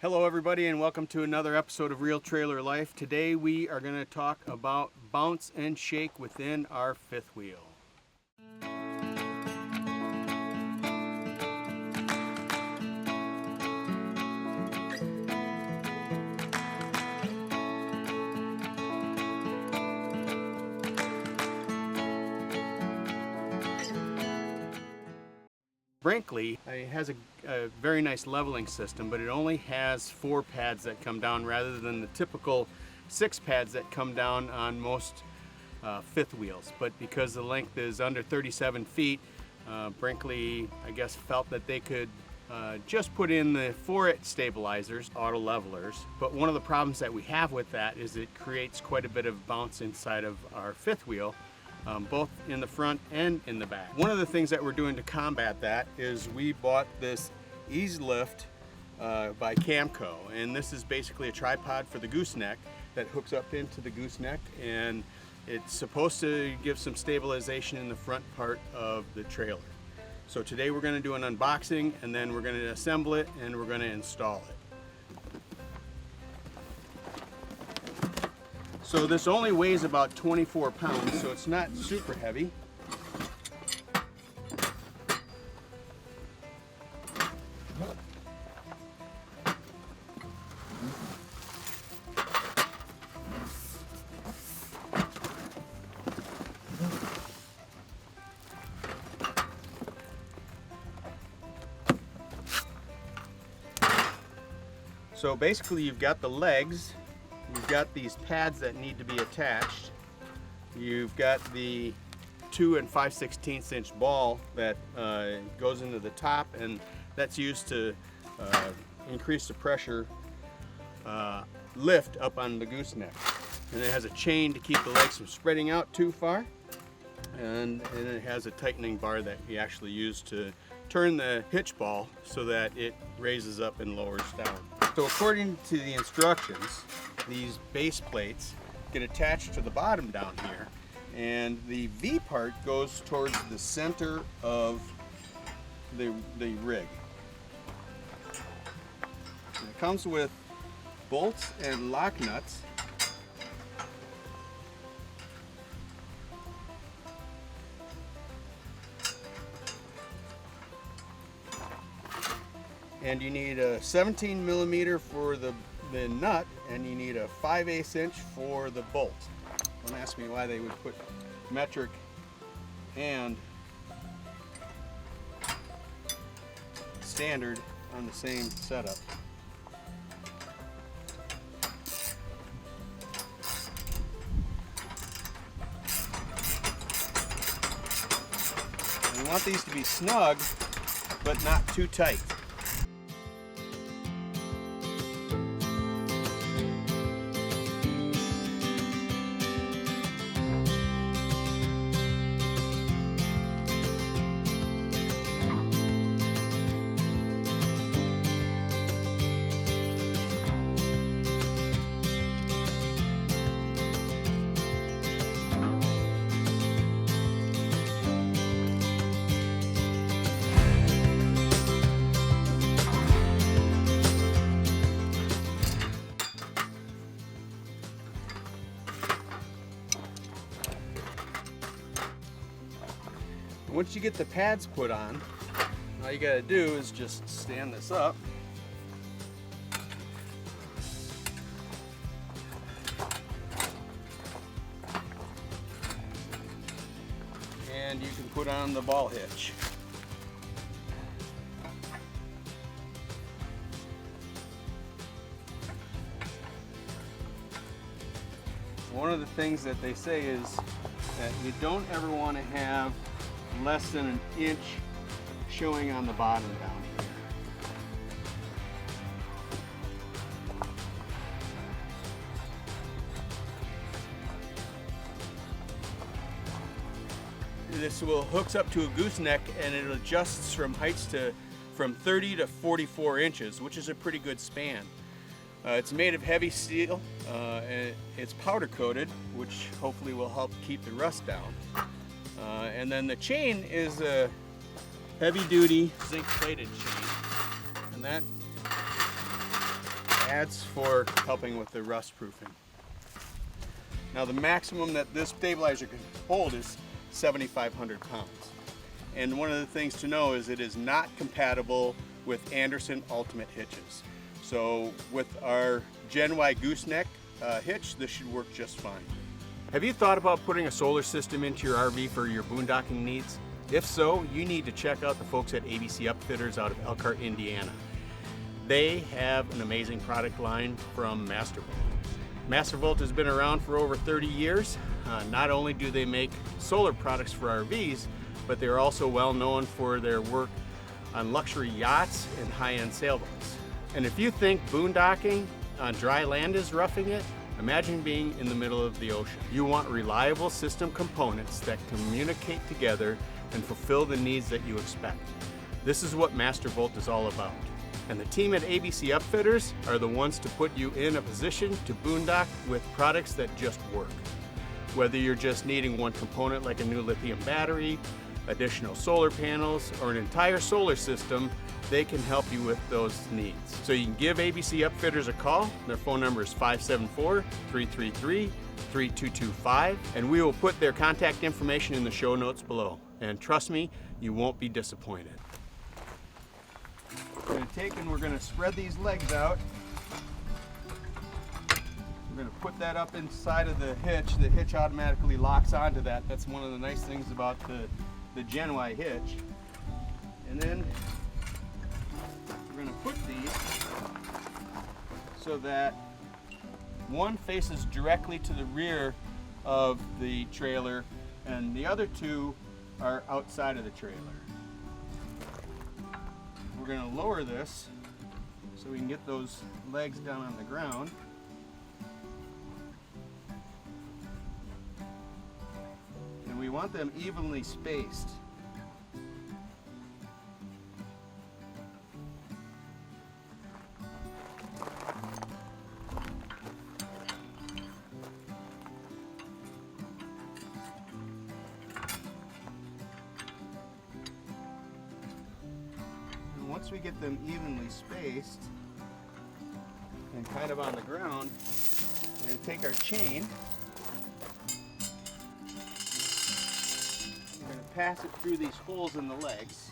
Hello everybody and welcome to another episode of Real Trailer Life. Today we are going to talk about bounce and shake within our fifth wheel. Brinkley has a very nice leveling system, but it only has 4 pads that come down rather than the typical 6 pads that come down on most fifth wheels. But because the length is under 37 feet, Brinkley, I guess, felt that they could just put in the 4 stabilizers, auto levelers. But one of the problems that we have with that is it creates quite a bit of bounce inside of our fifth wheel. Both in the front and in the back. One of the things that we're doing to combat that is we bought this EAZ-LIFT by Camco, and this is basically a tripod for the gooseneck that hooks up into the gooseneck, and it's supposed to give some stabilization in the front part of the trailer. So today we're going to do an unboxing, and then we're going to assemble it and we're going to install it. So this only weighs about 24 pounds, so it's not super heavy. So basically you've got the legs. You've got these pads that need to be attached. You've got the 2 5/16 inch ball that goes into the top, and that's used to increase the pressure lift up on the gooseneck. And it has a chain to keep the legs from spreading out too far. And it has a tightening bar that you actually use to turn the hitch ball so that it raises up and lowers down. So according to the instructions, these base plates get attached to the bottom down here, and the V part goes towards the center of the rig. And it comes with bolts and lock nuts. And you need a 17 millimeter for the nut, and you need a 5/8 inch for the bolt. Don't ask me why they would put metric and standard on the same setup. You want these to be snug, but not too tight. Once you get the pads put on, all you got to do is just stand this up. And you can put on the ball hitch. One of the things that they say is that you don't ever want to have less than an inch showing on the bottom down here. This will hooks up to a gooseneck, and it adjusts from heights from 30 to 44 inches, which is a pretty good span. It's made of heavy steel, and it's powder coated, which hopefully will help keep the rust down. And then the chain is a heavy duty zinc plated chain, and that pads for helping with the rust proofing. Now the maximum that this stabilizer can hold is 7,500 pounds. And one of the things to know is it is not compatible with Anderson Ultimate hitches. So with our Gen Y gooseneck hitch, this should work just fine. Have you thought about putting a solar system into your RV for your boondocking needs? If so, you need to check out the folks at ABC Upfitters out of Elkhart, Indiana. They have an amazing product line from Mastervolt. Mastervolt has been around for over 30 years. Not only do they make solar products for RVs, but they're also well known for their work on luxury yachts and high-end sailboats. And if you think boondocking on dry land is roughing it, imagine being in the middle of the ocean. You want reliable system components that communicate together and fulfill the needs that you expect. This is what Mastervolt is all about. And the team at ABC Upfitters are the ones to put you in a position to boondock with products that just work. Whether you're just needing one component like a new lithium battery, additional solar panels, or an entire solar system, they can help you with those needs. So you can give ABC Upfitters a call. Their phone number is 574-333-3225, and we will put their contact information in the show notes below. And trust me, you won't be disappointed. We're going to take and we're going to spread these legs out. We're going to put that up inside of the hitch. The hitch automatically locks onto that. That's one of the nice things about the Gen Y hitch. And then we're going to put these so that one faces directly to the rear of the trailer and the other two are outside of the trailer. We're going to lower this so we can get those legs down on the ground. And we want them evenly spaced. Once we get them evenly spaced and kind of on the ground, we're going to take our chain, we're going to pass it through these holes in the legs.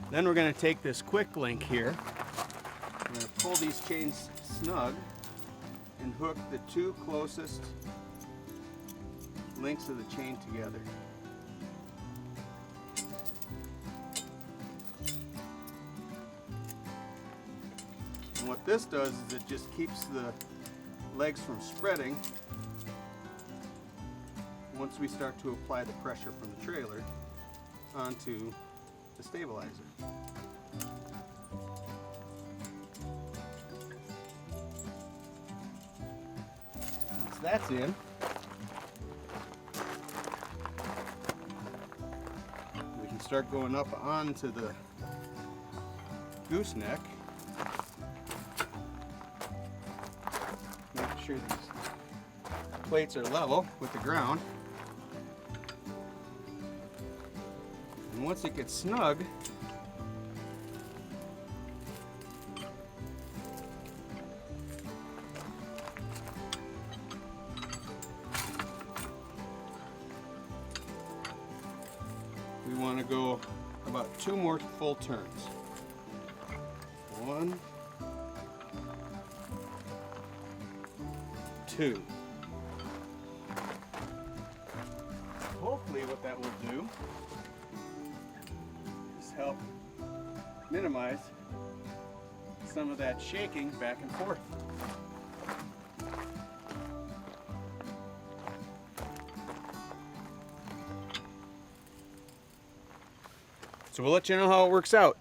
Then we're going to take this quick link here, we're going to pull these chains snug and hook the two closest links of the chain together. And what this does is it just keeps the legs from spreading once we start to apply the pressure from the trailer onto the stabilizer. Once that's in, we can start going up onto the gooseneck. Make sure these plates are level with the ground. And once it gets snug, we want to go about 2 more full turns. 1, 2. Hopefully what that will do is help minimize some of that shaking back and forth. So we'll let you know how it works out.